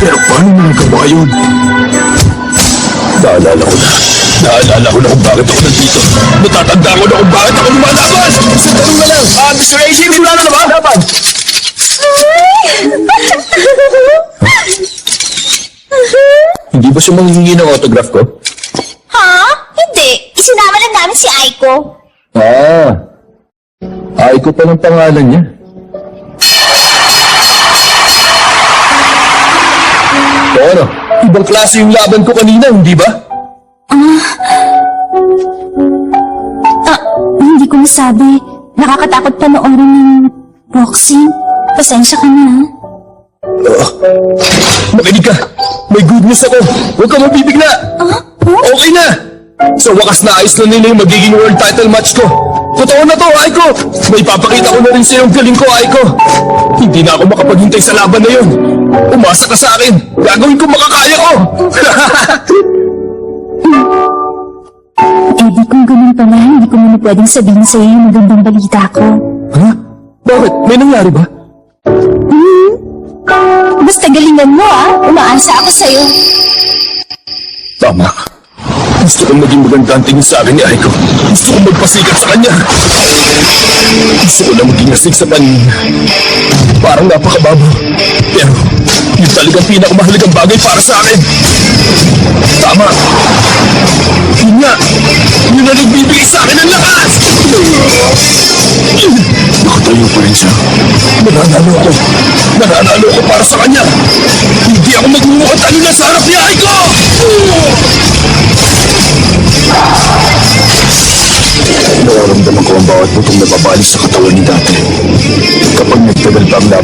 Pero paano mo nagawa yun? Naalala ko na. Naalala ko na kung bakit ako nandito. Natatanda ko na kung bakit ako lumalabas. Isang tanong na lang. Mr. AC, may plano na ba? Laban. Hindi ba siya manghihingi ng autograph ko? Ha? Hindi. Isinama lang namin si Aiko. Aiko pa ng pangalan niya. O ano? Ibang klase yung laban ko kanina, hindi ba? Hindi ko masabi. Nakakatakot panoorin ng boxing. Pasensya ka na, ha? Makinig ka! May good news ako! Huwag ka mabibigla! Okay na! Sa wakas na ayos na nila yung magiging world title match ko! Totoo na to, Aiko! May papakita ko na rin sa yung galing ko, Aiko! Hindi na ako makapaghintay sa laban na yun! Umasa ka sa akin! Gagawin ko makakaya ko! Eddie, kung ganun pala, hindi ko muna pwedeng sabihin sa'yo yung magandang balita ko. Ha? Bakit? May nangyari ba? Basta galingan mo, ah. Umaasa ako sa'yo. Tama. Gusto kong maging maganda ang tingin sa akin ni Aiko. Gusto kong magpasikat sa kanya. Gusto ko na maging asig sa panin. Parang napakababo. Pero, yun talagang pinakamahalagang bagay para sa akin. Tama. Yun nga. Yun na nagbibigay sa akin ng lakas. Nakatayo pa rin siya. Nananalo ako. Nananalo ako para sa kanya. Hindi ako magmumukhang talo na sa harap ni Aiko! Nararamdaman ko ang bawat butong nababalik sa katawan ni dati. Kapag nagtagal pa ang laban